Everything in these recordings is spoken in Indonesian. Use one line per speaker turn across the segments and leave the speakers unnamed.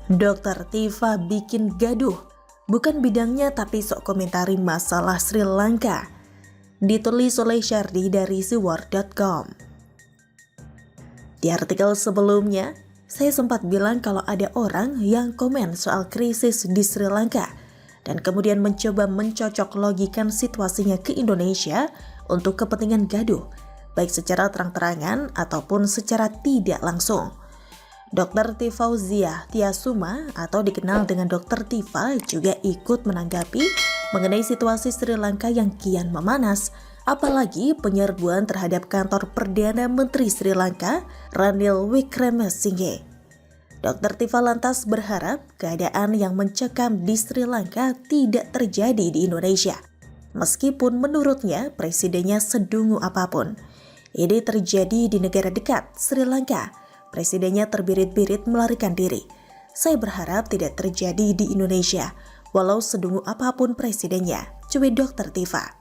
Dokter Tifa bikin gaduh, bukan bidangnya tapi sok komentari masalah Sri Lanka. Ditulis oleh Syardi dari sword.com. Di artikel sebelumnya, saya sempat bilang kalau ada orang yang komen soal krisis di Sri Lanka dan kemudian mencoba mencocok logikan situasinya ke Indonesia untuk kepentingan gaduh, baik secara terang-terangan ataupun secara tidak langsung. Dr. Tifauzia Tiasuma atau dikenal dengan Dr. Tifa juga ikut menanggapi mengenai situasi Sri Lanka yang kian memanas, apalagi penyerbuan terhadap kantor Perdana Menteri Sri Lanka, Ranil Wickremesinghe. Dr. Tifa lantas berharap keadaan yang mencekam di Sri Lanka tidak terjadi di Indonesia. Meskipun menurutnya presidennya sedungu apapun. Ini terjadi di negara dekat, Sri Lanka. Presidennya terbirit-birit melarikan diri. Saya berharap tidak terjadi di Indonesia, walau sedungu apapun presidennya, cuit Dr. Tifa.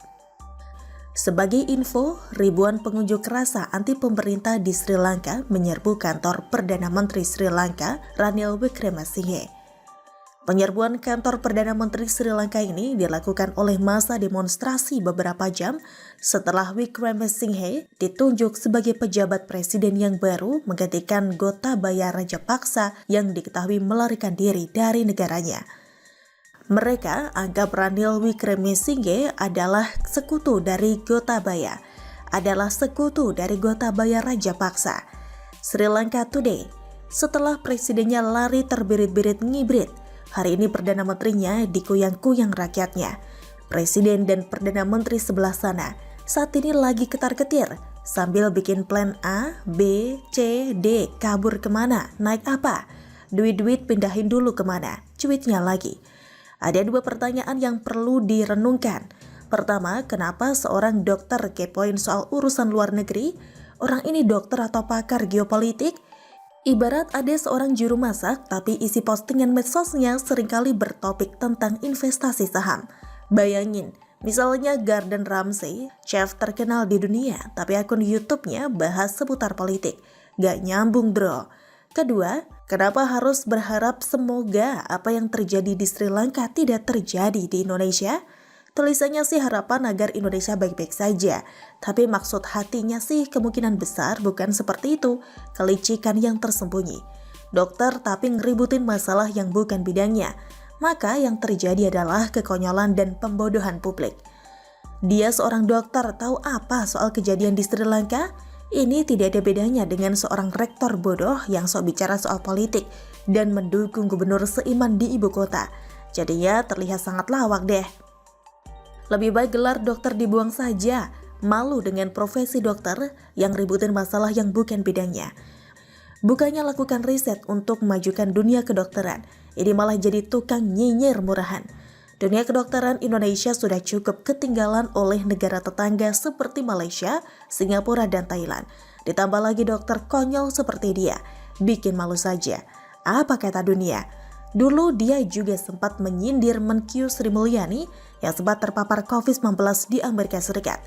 Sebagai info, ribuan pengunjuk rasa anti pemerintah di Sri Lanka menyerbu kantor Perdana Menteri Sri Lanka, Ranil Wickremesinghe. Penyerbuan kantor Perdana Menteri Sri Lanka ini dilakukan oleh massa demonstrasi beberapa jam setelah Wickremesinghe ditunjuk sebagai pejabat presiden yang baru menggantikan Gotabaya Rajapaksa yang diketahui melarikan diri dari negaranya. Mereka anggap Ranil Wickremesinghe adalah sekutu dari Gotabaya Rajapaksa. Sri Lanka Today, setelah presidennya lari terbirit-birit ngibrit, hari ini Perdana Menterinya dikuyang-kuyang rakyatnya. Presiden dan Perdana Menteri sebelah sana saat ini lagi ketar-ketir sambil bikin plan A, B, C, D, kabur kemana, naik apa, duit-duit pindahin dulu kemana, cuitnya lagi. Ada dua pertanyaan yang perlu direnungkan. Pertama, kenapa seorang dokter kepoin soal urusan luar negeri? Orang ini dokter atau pakar geopolitik? Ibarat ada seorang juru masak, tapi isi postingan medsosnya seringkali bertopik tentang investasi saham. Bayangin, misalnya Gordon Ramsay, chef terkenal di dunia, tapi akun YouTube-nya bahas seputar politik. Gak nyambung bro. Kedua, kenapa harus berharap semoga apa yang terjadi di Sri Lanka tidak terjadi di Indonesia? Tulisannya sih harapan agar Indonesia baik-baik saja, tapi maksud hatinya sih kemungkinan besar bukan seperti itu, kelicikan yang tersembunyi. Dokter tapi ngeributin masalah yang bukan bidangnya, maka yang terjadi adalah kekonyolan dan pembodohan publik. Dia seorang dokter tahu apa soal kejadian di Sri Lanka? Ini tidak ada bedanya dengan seorang rektor bodoh yang sok bicara soal politik dan mendukung gubernur seiman di ibu kota. Jadinya terlihat sangat lawak deh. Lebih baik gelar dokter dibuang saja, malu dengan profesi dokter yang ributin masalah yang bukan bidangnya. Bukannya lakukan riset untuk memajukan dunia kedokteran, ini malah jadi tukang nyinyir murahan. Dunia kedokteran Indonesia sudah cukup ketinggalan oleh negara tetangga seperti Malaysia, Singapura, dan Thailand. Ditambah lagi dokter konyol seperti dia, bikin malu saja. Apa kata dunia? Dulu dia juga sempat menyindir Menkyu Sri Mulyani yang sempat terpapar COVID-19 di Amerika Serikat.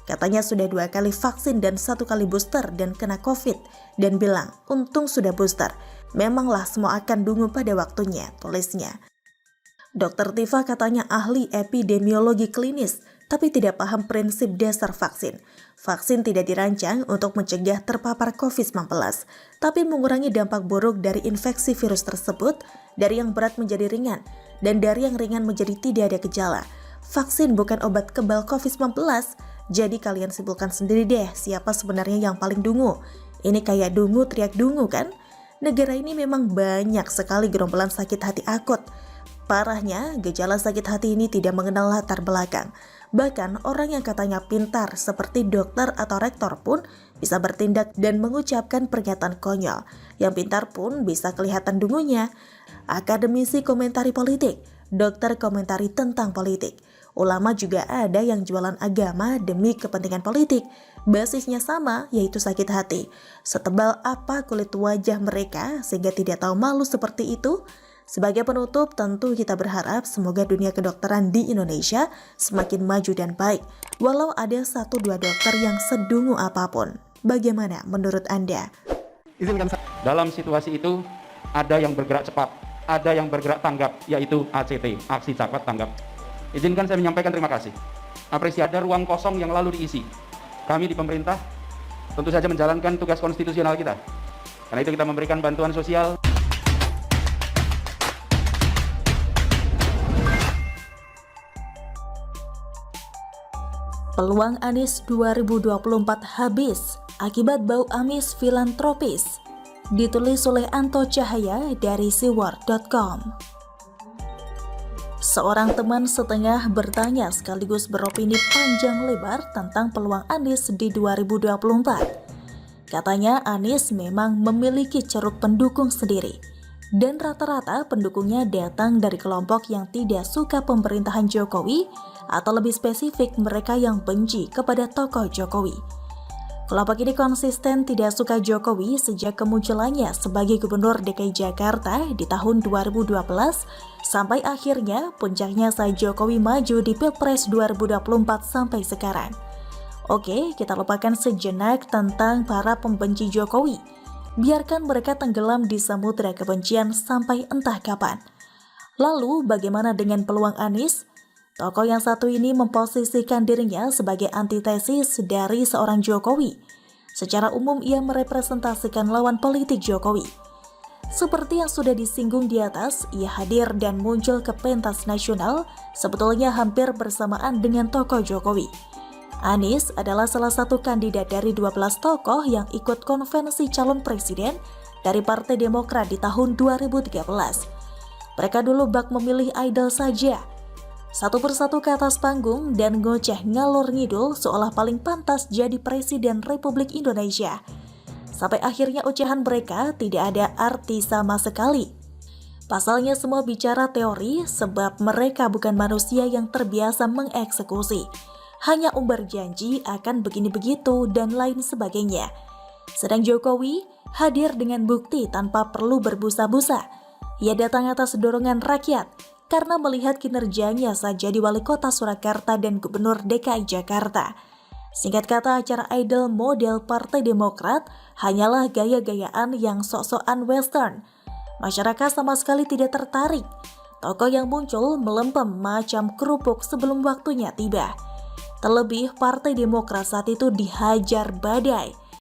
Katanya sudah 2 kali vaksin dan 1 kali booster dan kena COVID. Dan bilang, untung sudah booster. Memanglah semua akan dungu pada waktunya, tulisnya. Dr. Tifa katanya ahli epidemiologi klinis, tapi tidak paham prinsip dasar vaksin. Vaksin tidak dirancang untuk mencegah terpapar COVID-19, tapi mengurangi dampak buruk dari infeksi virus tersebut, dari yang berat menjadi ringan, dan dari yang ringan menjadi tidak ada gejala. Vaksin bukan obat kebal COVID-19, jadi kalian simpulkan sendiri deh siapa sebenarnya yang paling dungu. Ini kayak dungu teriak dungu kan? Negara ini memang banyak sekali gerombolan sakit hati akut. Parahnya, gejala sakit hati ini tidak mengenal latar belakang. Bahkan orang yang katanya pintar seperti dokter atau rektor pun bisa bertindak dan mengucapkan pernyataan konyol. Yang pintar pun bisa kelihatan dungunya. Akademisi komentari politik, dokter komentari tentang politik. Ulama juga ada yang jualan agama demi kepentingan politik. Basisnya sama, yaitu sakit hati. Setebal apa kulit wajah mereka sehingga tidak tahu malu seperti itu? Sebagai penutup, tentu kita berharap semoga dunia kedokteran di Indonesia semakin maju dan baik, walau ada 1-2 dokter yang sedungu apapun. Bagaimana menurut Anda?
Dalam situasi itu, ada yang bergerak cepat, ada yang bergerak tanggap, yaitu ACT, Aksi Cepat Tanggap. Izinkan saya menyampaikan terima kasih. Apresiasi ada ruang kosong yang lalu diisi. Kami di pemerintah tentu saja menjalankan tugas konstitusional kita. Karena itu kita memberikan bantuan sosial.
Peluang Anies 2024 habis akibat bau amis filantropis. Ditulis oleh Anto Cahaya dari siwar.com. Seorang teman setengah bertanya sekaligus beropini panjang lebar tentang peluang Anies di 2024. Katanya Anies memang memiliki ceruk pendukung sendiri. Dan rata-rata pendukungnya datang dari kelompok yang tidak suka pemerintahan Jokowi atau lebih spesifik mereka yang benci kepada tokoh Jokowi. Kelompok ini konsisten tidak suka Jokowi sejak kemunculannya sebagai Gubernur DKI Jakarta di tahun 2012 sampai akhirnya puncaknya saat Jokowi maju di Pilpres 2024 sampai sekarang. Oke, kita lupakan sejenak tentang para pembenci Jokowi. Biarkan mereka tenggelam di samudera kebencian sampai entah kapan. Lalu bagaimana dengan peluang Anies? Tokoh yang satu ini memposisikan dirinya sebagai antitesis dari seorang Jokowi. Secara umum ia merepresentasikan lawan politik Jokowi. Seperti yang sudah disinggung di atas, ia hadir dan muncul ke pentas nasional sebetulnya hampir bersamaan dengan tokoh Jokowi. Anies adalah salah satu kandidat dari 12 tokoh yang ikut konvensi calon presiden dari Partai Demokrat di tahun 2013. Mereka dulu bak memilih idol saja. Satu persatu ke atas panggung dan ngoceh ngalor ngidul seolah paling pantas jadi Presiden Republik Indonesia. Sampai akhirnya ucapan mereka tidak ada arti sama sekali. Pasalnya semua bicara teori sebab mereka bukan manusia yang terbiasa mengeksekusi. Hanya umbar janji akan begini-begitu dan lain sebagainya. Sedang Jokowi hadir dengan bukti tanpa perlu berbusa-busa. Ia datang atas dorongan rakyat karena melihat kinerjanya saat jadi wali kota Surakarta dan Gubernur DKI Jakarta. Singkat kata, acara idol model Partai Demokrat hanyalah gaya-gayaan yang sok-sokan western. Masyarakat sama sekali tidak tertarik. Tokoh yang muncul melempem macam kerupuk sebelum waktunya tiba. Terlebih Partai Demokrat saat itu dihajar badai.